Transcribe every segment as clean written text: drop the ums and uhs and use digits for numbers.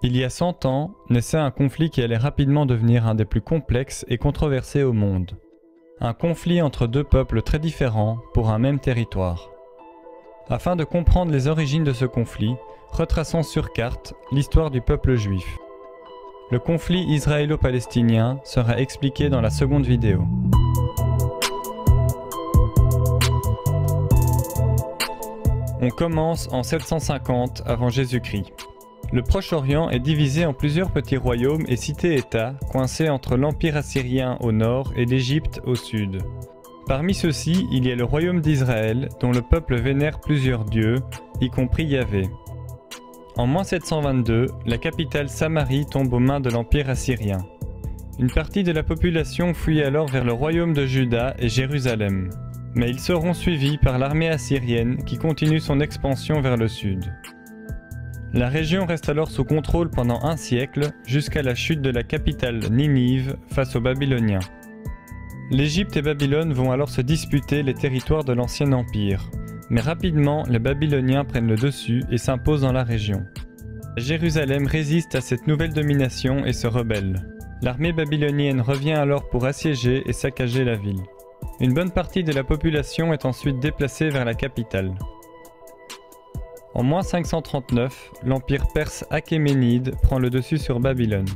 Il y a 100 ans, naissait un conflit qui allait rapidement devenir un des plus complexes et controversés au monde. Un conflit entre deux peuples très différents pour un même territoire. Afin de comprendre les origines de ce conflit, retraçons sur carte l'histoire du peuple juif. Le conflit israélo-palestinien sera expliqué dans la seconde vidéo. On commence en 750 avant Jésus-Christ. Le Proche-Orient est divisé en plusieurs petits royaumes et cités-États coincés entre l'Empire assyrien au nord et l'Égypte au sud. Parmi ceux-ci, il y a le royaume d'Israël dont le peuple vénère plusieurs dieux, y compris Yahvé. En moins 722, la capitale Samarie tombe aux mains de l'Empire assyrien. Une partie de la population fuit alors vers le royaume de Juda et Jérusalem. Mais ils seront suivis par l'armée assyrienne qui continue son expansion vers le sud. La région reste alors sous contrôle pendant un siècle, jusqu'à la chute de la capitale Ninive face aux Babyloniens. L'Égypte et Babylone vont alors se disputer les territoires de l'ancien empire, mais rapidement les Babyloniens prennent le dessus et s'imposent dans la région. Jérusalem résiste à cette nouvelle domination et se rebelle. L'armée babylonienne revient alors pour assiéger et saccager la ville. Une bonne partie de la population est ensuite déplacée vers la capitale. En moins 539, l'empire perse achéménide prend le dessus sur Babylone.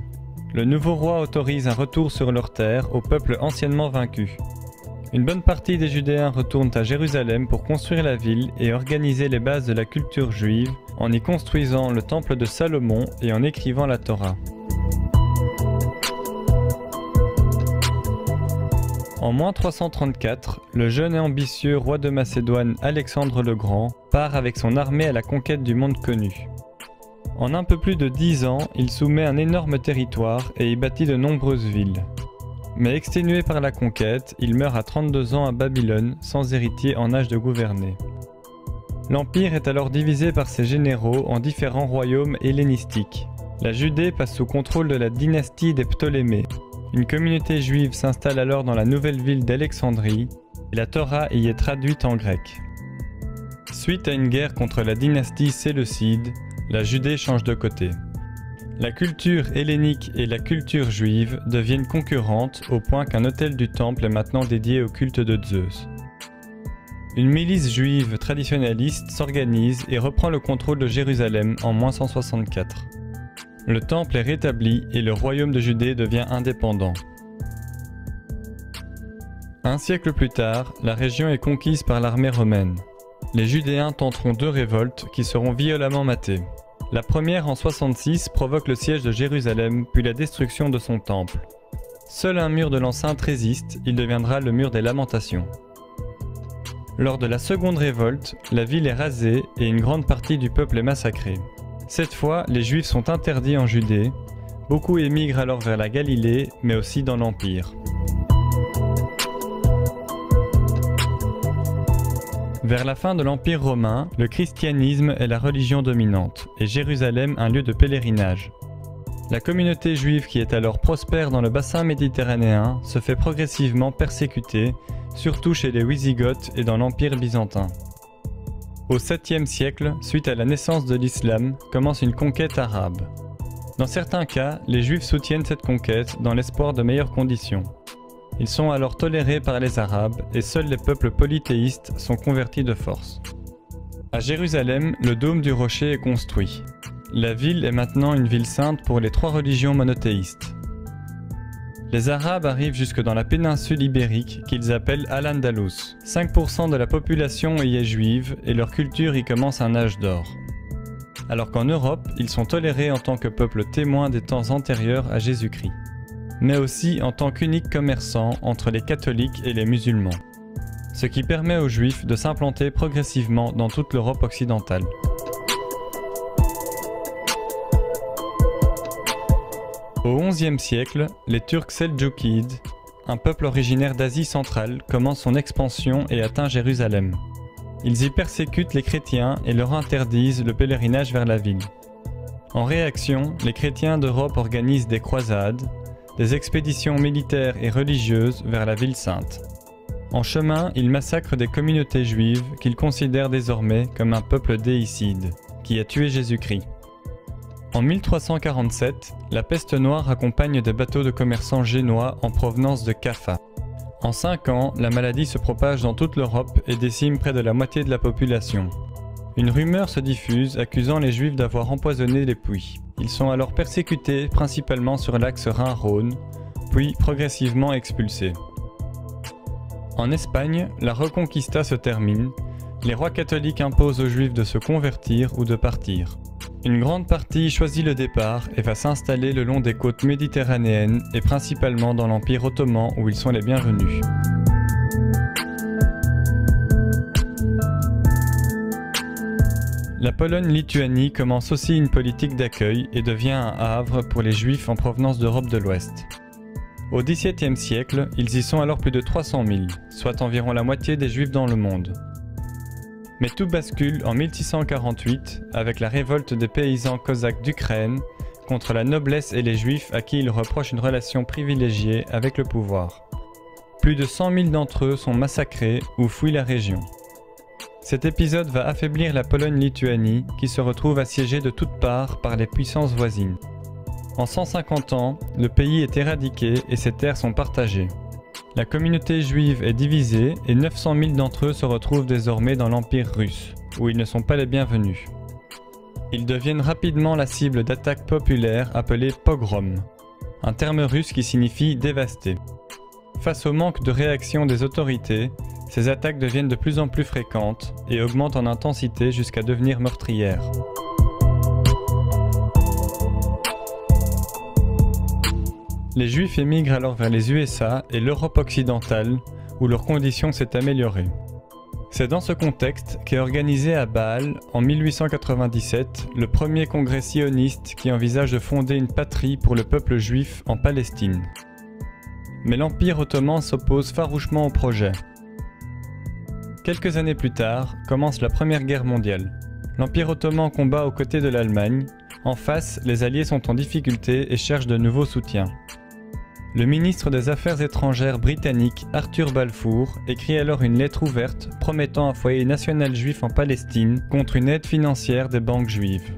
Le nouveau roi autorise un retour sur leurs terres au peuple anciennement vaincu. Une bonne partie des Judéens retournent à Jérusalem pour construire la ville et organiser les bases de la culture juive en y construisant le temple de Salomon et en écrivant la Torah. En moins 334, le jeune et ambitieux roi de Macédoine Alexandre le Grand part avec son armée à la conquête du monde connu. En un peu plus de 10 ans, il soumet un énorme territoire et y bâtit de nombreuses villes. Mais exténué par la conquête, il meurt à 32 ans à Babylone, sans héritier en âge de gouverner. L'empire est alors divisé par ses généraux en différents royaumes hellénistiques. La Judée passe sous contrôle de la dynastie des Ptolémées. Une communauté juive s'installe alors dans la nouvelle ville d'Alexandrie et la Torah y est traduite en grec. Suite à une guerre contre la dynastie séleucide, la Judée change de côté. La culture hellénique et la culture juive deviennent concurrentes au point qu'un autel du temple est maintenant dédié au culte de Zeus. Une milice juive traditionnaliste s'organise et reprend le contrôle de Jérusalem en moins 164. Le temple est rétabli et le royaume de Judée devient indépendant. Un siècle plus tard, la région est conquise par l'armée romaine. Les Judéens tenteront 2 révoltes qui seront violemment matées. La première en 66 provoque le siège de Jérusalem puis la destruction de son temple. Seul un mur de l'enceinte résiste, il deviendra le mur des lamentations. Lors de la seconde révolte, la ville est rasée et une grande partie du peuple est massacrée. Cette fois, les Juifs sont interdits en Judée. Beaucoup émigrent alors vers la Galilée, mais aussi dans l'Empire. Vers la fin de l'Empire romain, le christianisme est la religion dominante, et Jérusalem un lieu de pèlerinage. La communauté juive qui est alors prospère dans le bassin méditerranéen se fait progressivement persécuter, surtout chez les Wisigoths et dans l'Empire byzantin. Au 7e siècle, suite à la naissance de l'islam, commence une conquête arabe. Dans certains cas, les Juifs soutiennent cette conquête dans l'espoir de meilleures conditions. Ils sont alors tolérés par les Arabes et seuls les peuples polythéistes sont convertis de force. À Jérusalem, le dôme du rocher est construit. La ville est maintenant une ville sainte pour les 3 religions monothéistes. Les Arabes arrivent jusque dans la péninsule ibérique qu'ils appellent Al-Andalus. 5% de la population y est juive et leur culture y commence un âge d'or. Alors qu'en Europe, ils sont tolérés en tant que peuple témoin des temps antérieurs à Jésus-Christ, mais aussi en tant qu'unique commerçant entre les catholiques et les musulmans, ce qui permet aux Juifs de s'implanter progressivement dans toute l'Europe occidentale. Au XIe siècle, les Turcs Seldjoukides, un peuple originaire d'Asie centrale, commencent son expansion et atteint Jérusalem. Ils y persécutent les chrétiens et leur interdisent le pèlerinage vers la ville. En réaction, les chrétiens d'Europe organisent des croisades, des expéditions militaires et religieuses vers la ville sainte. En chemin, ils massacrent des communautés juives qu'ils considèrent désormais comme un peuple déicide, qui a tué Jésus-Christ. En 1347, la peste noire accompagne des bateaux de commerçants génois en provenance de Kaffa. En 5 ans, la maladie se propage dans toute l'Europe et décime près de la moitié de la population. Une rumeur se diffuse accusant les Juifs d'avoir empoisonné les puits. Ils sont alors persécutés principalement sur l'axe Rhin-Rhône, puis progressivement expulsés. En Espagne, la Reconquista se termine. Les rois catholiques imposent aux Juifs de se convertir ou de partir. Une grande partie choisit le départ et va s'installer le long des côtes méditerranéennes et principalement dans l'Empire ottoman où ils sont les bienvenus. La Pologne-Lituanie commence aussi une politique d'accueil et devient un havre pour les Juifs en provenance d'Europe de l'Ouest. Au XVIIe siècle, ils y sont alors plus de 300 000, soit environ la moitié des Juifs dans le monde. Mais tout bascule en 1648 avec la révolte des paysans cosaques d'Ukraine contre la noblesse et les Juifs à qui ils reprochent une relation privilégiée avec le pouvoir. Plus de 100 000 d'entre eux sont massacrés ou fuient la région. Cet épisode va affaiblir la Pologne-Lituanie qui se retrouve assiégée de toutes parts par les puissances voisines. En 150 ans, le pays est éradiqué et ses terres sont partagées. La communauté juive est divisée et 900 000 d'entre eux se retrouvent désormais dans l'Empire russe, où ils ne sont pas les bienvenus. Ils deviennent rapidement la cible d'attaques populaires appelées pogroms, un terme russe qui signifie dévaster. Face au manque de réaction des autorités, ces attaques deviennent de plus en plus fréquentes et augmentent en intensité jusqu'à devenir meurtrières. Les Juifs émigrent alors vers les USA et l'Europe occidentale, où leur condition s'est améliorée. C'est dans ce contexte qu'est organisé à Bâle, en 1897, le premier congrès sioniste qui envisage de fonder une patrie pour le peuple juif en Palestine. Mais l'Empire ottoman s'oppose farouchement au projet. Quelques années plus tard, commence la Première Guerre mondiale. L'Empire ottoman combat aux côtés de l'Allemagne. En face, les Alliés sont en difficulté et cherchent de nouveaux soutiens. Le ministre des Affaires étrangères britannique Arthur Balfour écrit alors une lettre ouverte promettant un foyer national juif en Palestine contre une aide financière des banques juives.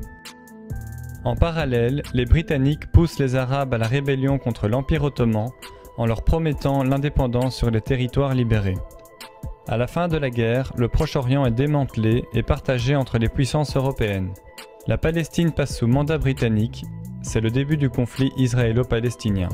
En parallèle, les Britanniques poussent les Arabes à la rébellion contre l'Empire ottoman en leur promettant l'indépendance sur les territoires libérés. À la fin de la guerre, le Proche-Orient est démantelé et partagé entre les puissances européennes. La Palestine passe sous mandat britannique, c'est le début du conflit israélo-palestinien.